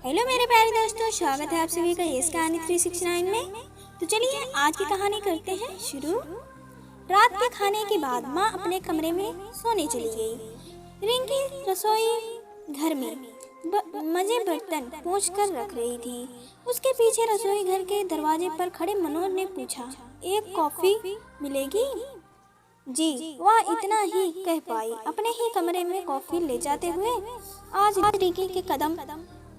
Hello मेरे प्यारे दोस्तों, स्वागत है आप सभी का यस कहानी 369 में। तो चलिए आज की कहानी करते हैं शुरू। रात के खाने के बाद माँ अपने कमरे में सोने चली गई। रिंकी रसोई घर में मजे बर्तन पोंछ कर रख रही थी। उसके पीछे रसोई घर के दरवाजे पर खड़े मनोज ने पूछा, एक कॉफी मिलेगी? जी, वह इतना ही कह पाई, अपने ही कमरे में कॉफी ले जाते हुए। आज रिंकी के कदम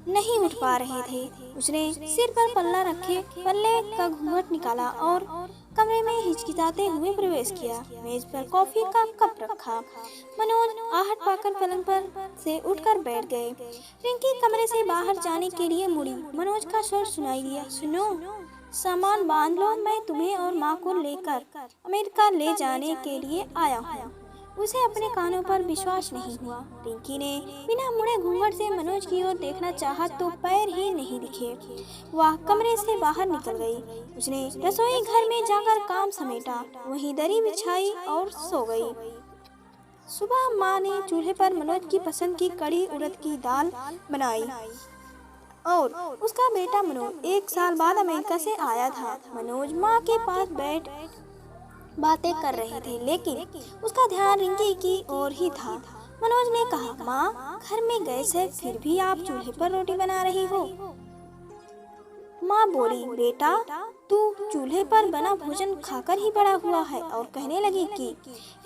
नहीं उठ पा रहे थे। उसने सिर पर पल्ला रखे पल्ले का घूंघट निकाला और कमरे में हिचकिचाते हुए प्रवेश किया। मेज पर कॉफी का कप रखा। मनोज आहट पाकर पलंग पर से उठकर बैठ गए। रिंकी कमरे से बाहर जाने के लिए मुड़ी। मनोज का स्वर सुनाई दिया, सुनो, सामान बांध लो, मैं तुम्हें और माँ को लेकर अमेरिका ले जाने के लिए आया हूँ। उसे अपने कानों पर विश्वास नहीं हुआ। रिंकी ने बिना मुड़े घूंघट से मनोज की ओर देखना चाहा तो पैर ही नहीं दिखे। वह कमरे से बाहर निकल गई। उसने रसोई घर में जाकर काम समेटा, वहीं दरी बिछाई और सो गई। सुबह माँ ने चूल्हे पर मनोज की पसंद की कड़ी उड़द की दाल बनाई और उसका बेटा मनोज 1 साल बाद अमेरिका से आया था। मनोज माँ के पास बैठ बातें कर रहे थे, लेकिन उसका ध्यान रिंकी की ओर ही था। मनोज ने कहा, माँ, घर में गैस है, फिर भी आप चूल्हे पर रोटी बना रही हो। माँ बोली, बेटा, तू चूल्हे पर बना भोजन खाकर ही बड़ा हुआ है। और कहने लगी कि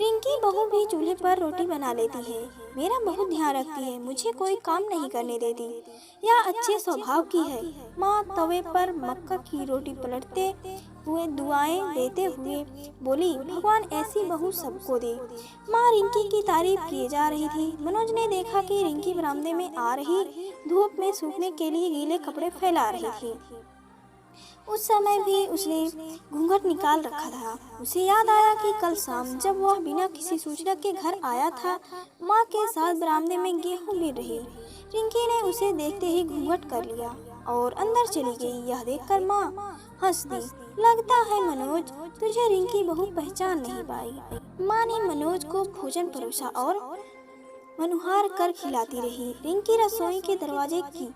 रिंकी बहू भी चूल्हे पर रोटी बना लेती है, मेरा बहुत ध्यान रखती है, मुझे कोई काम नहीं करने देती, यह अच्छे स्वभाव की है। माँ तवे पर मक्का की रोटी पलटते हुए दुआएं देते हुए बोली, भगवान ऐसी बहू सबको दे। माँ रिंकी की तारीफ किए जा रही थी। मनोज ने देखा कि रिंकी बरामदे में आ रही धूप में सूखने के लिए गीले कपड़े फैला रही थी। उस समय भी उसने घूंघट निकाल रखा था। उसे याद आया कि कल शाम जब वह बिना किसी सूचना के घर आया था, माँ के साथ बरामदे में गेहूं गिर रही। रिंकी ने उसे देखते ही घूंघट कर लिया और अंदर चली गई। यह देखकर माँ हंस दी। लगता है मनोज, तुझे रिंकी बहू पहचान नहीं पाई। माँ ने मनोज को भोजन परोसा और मनुहार कर खिलाती रही। रिंकी रसोई के दरवाजे की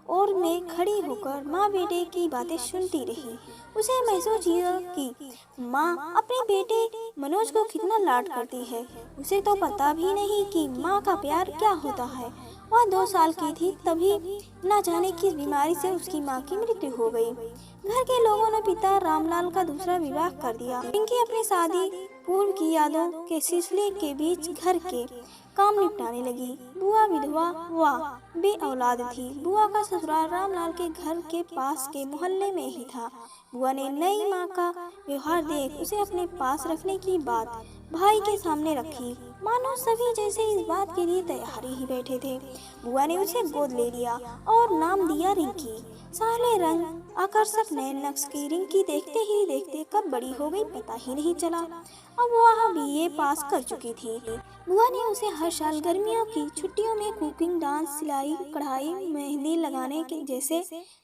ओर में खड़ी होकर माँ बेटे की बातें सुनती रही। उसे महसूस हुआ कि माँ अपने बेटे मनोज को कितना लाड करती है। उसे तो पता भी नहीं कि माँ का प्यार क्या होता है। वह 2 साल की थी तभी न जाने किस बीमारी से उसकी माँ की मृत्यु हो गई। घर के लोगों ने पिता रामलाल का दूसरा विवाह कर दिया। रिंकी अपनी शादी पूर्व की यादों के सिलसिले के बीच घर के काम निपटाने लगी। बुआ विधवा व बे औलाद थी। बुआ का ससुराल रामलाल के घर के पास के मोहल्ले में ही था। बुआ ने नई माँ का व्यवहार देख उसे अपने पास रखने की बात भाई के सामने रखी। मानो सभी जैसे इस बात के लिए तैयारी ही बैठे थे। बुआ ने उसे गोद ले लिया और नाम दिया रिंकी। साले रंग आकर्षक नयन नक्श की रिंकी देखते ही देखते कब बड़ी हो गई पता ही नहीं चला। अब वह बीए पास कर चुकी थी। बुआ ने उसे हर साल गर्मियों की छुट्टियों में कुकिंग, डांस, सिलाई, कढ़ाई, मेहंदी लगाने के जैसे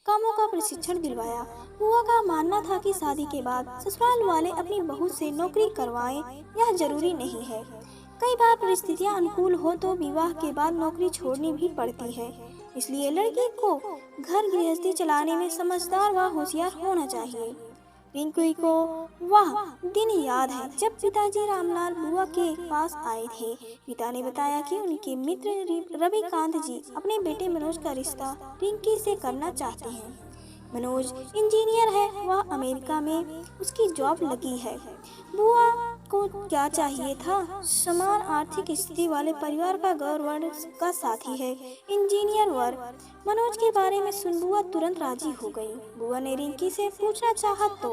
कामों का प्रशिक्षण दिलवाया। बुआ का मानना था कि शादी के बाद ससुराल वाले अपनी बहू से नौकरी करवाएं, यह जरूरी नहीं है। कई बार परिस्थितियां अनुकूल हो तो विवाह के बाद नौकरी छोड़नी भी पड़ती है। इसलिए लड़की को घर गृहस्थी चलाने में समझदार व होशियार होना चाहिए। रिंकी को वह दिन याद है जब पिताजी रामलाल बुआ के पास आए थे। पिता ने बताया कि उनके मित्र रविकांत जी अपने बेटे मनोज का रिश्ता रिंकी से करना चाहते हैं। मनोज इंजीनियर है, वह अमेरिका में उसकी जॉब लगी है। बुआ को क्या चाहिए था? समान आर्थिक स्थिति वाले परिवार का गौरव का साथी है, इंजीनियर वर। मनोज के बारे में सुन बुआ तुरंत राजी हो गई। बुआ ने रिंकी से पूछना चाहा तो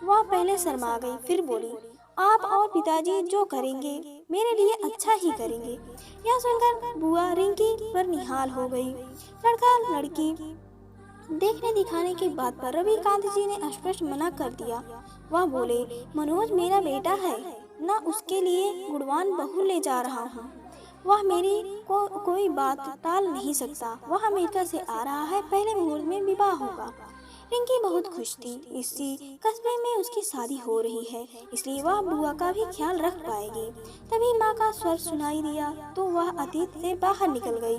वह पहले शर्मा गई, फिर बोली, आप और पिताजी जो करेंगे मेरे लिए अच्छा ही करेंगे। यह सुनकर बुआ रिंकी पर निहाल हो गई। लड़का लड़की देखने दिखाने की बात पर रविकांत जी ने स्पष्ट मना कर दिया। वह बोले, मनोज मेरा बेटा है, न उसके लिए गुणवान बहू ले जा रहा हूँ। वह मेरी कोई बात टाल नहीं सकता। वह अमेरिका से आ रहा है, पहले मुहूर्त में विवाह होगा। रिंकी बहुत खुश थी। इसी कस्बे में उसकी शादी हो रही है, इसलिए वह बुआ का भी ख्याल रख पाएगी। तभी माँ का स्वर सुनाई दिया तो वह अतीत से बाहर निकल गई।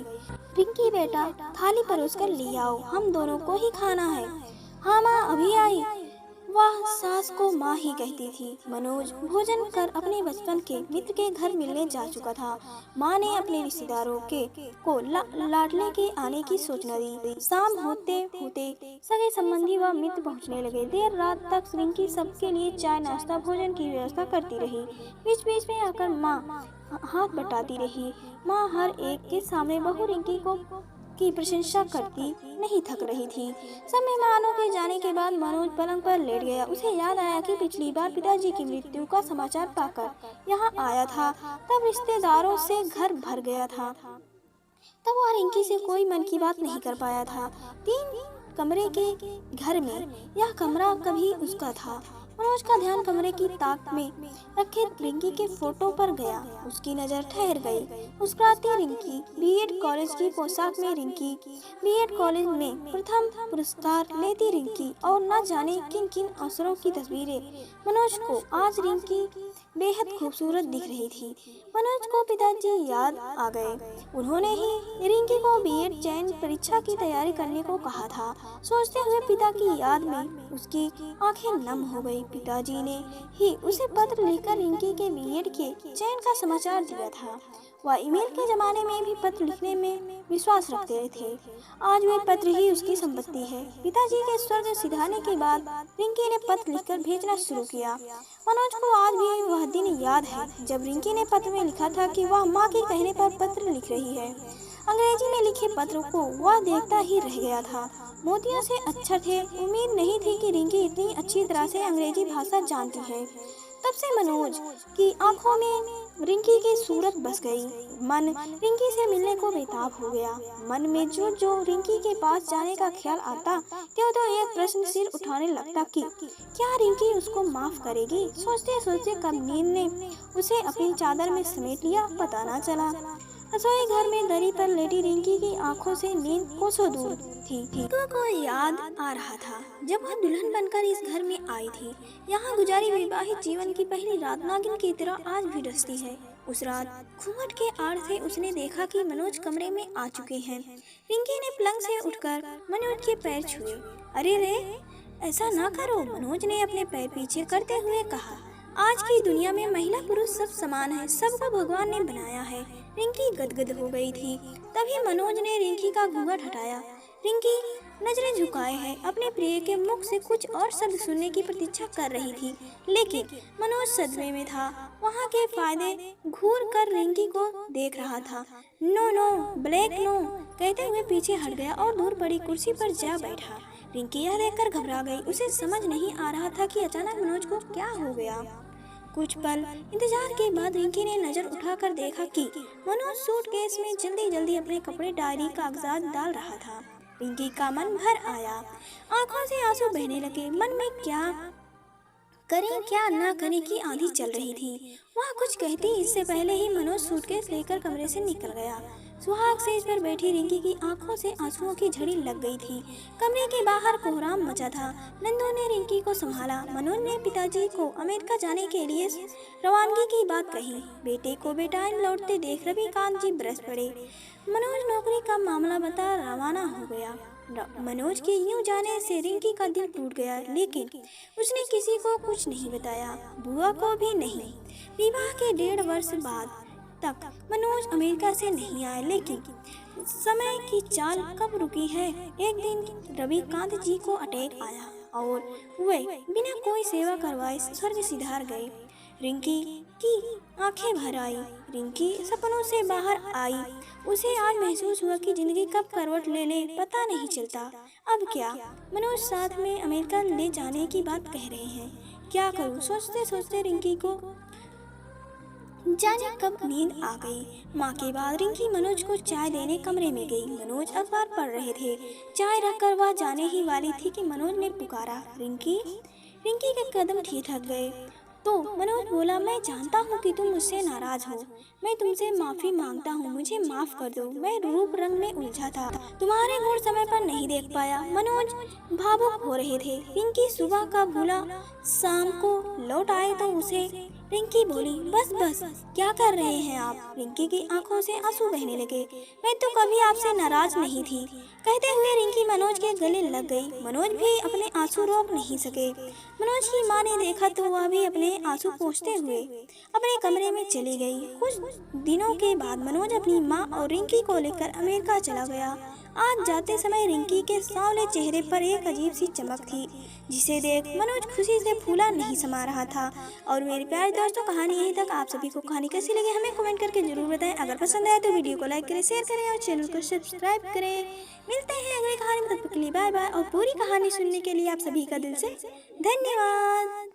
रिंकी बेटा, थाली परोस कर ले आओ, हम दोनों को ही खाना है। हाँ माँ, अभी आई। वह सास को माँ ही कहती थी। मनोज भोजन कर अपने बचपन के मित्र के घर मिलने जा चुका था। माँ ने अपने रिश्तेदारों के को लाडले के आने की सूचना दी। शाम होते होते सगे संबंधी व मित्र पहुँचने लगे। देर रात तक रिंकी सबके लिए चाय नाश्ता भोजन की व्यवस्था करती रही। बीच बीच में आकर माँ हाथ बटाती रही। माँ हर एक के सामने बहू रिंकी की प्रशंसा करती नहीं थक रही थी। सब मेहमानों के जाने के बाद मनोज पलंग पर लेट गया। उसे याद आया कि पिछली बार पिताजी की मृत्यु का समाचार पाकर यहाँ आया था, तब रिश्तेदारों से घर भर गया था। तब वह रिंकी से कोई मन की बात नहीं कर पाया था। 3 कमरे के घर में यह कमरा कभी उसका था। मनोज का ध्यान कमरे की ताक में रखे रिंकी के फोटो पर गया। उसकी नजर ठहर गई। मुस्कुराती रिंकी, बीएड कॉलेज की पोशाक में रिंकी, बीएड कॉलेज में प्रथम पुरस्कार लेती रिंकी और न जाने किन किन अवसरों की तस्वीरें मनोज को आज रिंकी बेहद खूबसूरत दिख रही थी। मनोज को पिताजी याद आ गए। उन्होंने ही रिंकी को बीएड चयन परीक्षा की तैयारी करने को कहा था। सोचते हुए पिता की याद में उसकी आंखें नम हो गई। पिताजी ने ही उसे पत्र लिखकर रिंकी के बीएड के चयन का समाचार दिया था। वह ईमेल के जमाने में भी पत्र लिखने में विश्वास रखते थे। आज वे पत्र ही उसकी संपत्ति है। पिताजी के स्वर्ग सिधारने के बाद रिंकी ने पत्र लिखकर भेजना शुरू किया। मनोज को आज भी वह दिन याद है जब रिंकी ने पत्र में लिखा था कि वह माँ के कहने पर पत्र लिख रही है। अंग्रेजी में लिखे पत्र को वह देखता ही रह गया था। मोतियों से अक्षर थे। उम्मीद नहीं थी कि रिंकी इतनी अच्छी तरह से अंग्रेजी भाषा जानती है। तब से मनोज की आंखों में रिंकी की सूरत बस गई। मन रिंकी से मिलने को बेताब हो गया। मन में जो रिंकी के पास जाने का ख्याल आता, त्यों तो एक प्रश्न सिर उठाने लगता कि क्या रिंकी उसको माफ करेगी। सोचते सोचते कब नींद ने उसे अपनी चादर में समेट लिया, पता ना चला। रसोई घर में दरी पर लेटी रिंकी की आंखों से नींद कोसों दूर थी। को याद आ रहा था जब वह दुल्हन बनकर इस घर में आई थी। यहाँ गुजारी विवाहित जीवन की पहली रात नागिन की तरह आज भी डसती है। उस रात घूंघट के आड़ से उसने देखा कि मनोज कमरे में आ चुके हैं। रिंकी ने पलंग से उठकर मनोज के पैर छुए। अरे रे, ऐसा ना करो, मनोज ने अपने पैर पीछे करते हुए कहा। आज की दुनिया में महिला पुरुष सब समान है, सबको भगवान ने बनाया है। रिंकी गदगद हो गई थी। तभी मनोज ने रिंकी का घूंघट हटाया। रिंकी नजरें झुकाए है, अपने प्रिय के मुख से कुछ और शब्द सुनने की प्रतीक्षा कर रही थी, लेकिन मनोज सदमे में था। वहाँ के फायदे घूर कर रिंकी को देख रहा था। नो नो, ब्लैक नो कहते हुए पीछे हट गया और दूर पड़ी कुर्सी पर जा बैठा। रिंकी यह देखकर घबरा गई। उसे समझ नहीं आ रहा था कि अचानक मनोज को क्या हो गया। कुछ पल इंतजार के बाद रिंकी ने नजर उठाकर देखा कि मनोज सूटकेस में जल्दी जल्दी अपने कपड़े, डायरी, कागजात डाल रहा था। रिंकी का मन भर आया, आंखों से आंसू बहने लगे। मन में क्या करें क्या न करें की आंधी चल रही थी। वह कुछ कहती इससे पहले ही मनोज सूटकेस लेकर कमरे से निकल गया। सुहाग सेज पर बैठी रिंकी की आंखों से आंसुओं की झड़ी लग गई थी। कमरे के बाहर कोहराम मचा था। नंदू ने रिंकी को संभाला। मनोज ने पिताजी को अमेरिका जाने के लिए रवानगी की बात कही। बेटे को बेटाइन लौटते देख रविकांत जी बरस पड़े। मनोज नौकरी का मामला बता रवाना हो गया। मनोज के यूं जाने से रिंकी का दिल टूट गया, लेकिन उसने किसी को कुछ नहीं बताया, बुआ को भी नहीं। विवाह के 1.5 वर्ष बाद तक मनोज अमेरिका से नहीं आए, लेकिन समय की चाल कब रुकी है। एक दिन रविकांत जी को अटैक आया और वे बिना कोई सेवा करवाए स्वर्ग सिधार गए। रिंकी की आंखें भर आई। रिंकी सपनों से बाहर आई। उसे आज महसूस हुआ कि जिंदगी कब करवट ले ले पता नहीं चलता। अब क्या, मनोज साथ में अमेरिका ले जाने की बात कह रहे हैं। क्या करूं, सोचते सोचते रिंकी को जाने कब नींद आ गई। माँ के बाद रिंकी मनोज को चाय देने कमरे में गई। मनोज अखबार पढ़ रहे थे। चाय रखकर वह जाने ही वाली थी कि मनोज ने पुकारा, रिंकी। रिंकी के कदम ठिठक गए तो मनोज बोला, मैं जानता हूँ कि तुम मुझसे नाराज हो। मैं तुमसे माफी मांगता हूँ, मुझे माफ कर दो। मैं रूप रंग में उलझा था, तुम्हारे गुण समय पर नहीं देख पाया। मनोज भावुक हो रहे थे। रिंकी सुबह का भूला शाम को लौट आए तो उसे रिंकी बोली, बस बस, क्या कर रहे हैं आप? रिंकी की आंखों से आंसू बहने लगे। मैं तो कभी आपसे नाराज नहीं थी। कहते हुए रिंकी मनोज के गले लग गई। मनोज भी अपने आंसू रोक नहीं सके। मनोज की माँ ने देखा तो वह भी अपने आंसू पोंछते हुए अपने कमरे में चली गई। कुछ दिनों के बाद मनोज अपनी माँ और रिंकी को लेकर अमेरिका चला गया। आज जाते समय रिंकी के सांवले चेहरे पर एक अजीब सी चमक थी, जिसे देख मनोज खुशी से फूला नहीं समा रहा था। और मेरे प्यारे दोस्तों, कहानी यहीं तक। आप सभी को कहानी कैसी लगी हमें कमेंट करके जरूर बताएं। अगर पसंद आए तो वीडियो को लाइक करें, शेयर करें और चैनल को सब्सक्राइब करें। मिलते हैं अगली कहानी में, तब तक के लिए बाय बाय। और पूरी कहानी सुनने के लिए आप सभी का दिल से धन्यवाद।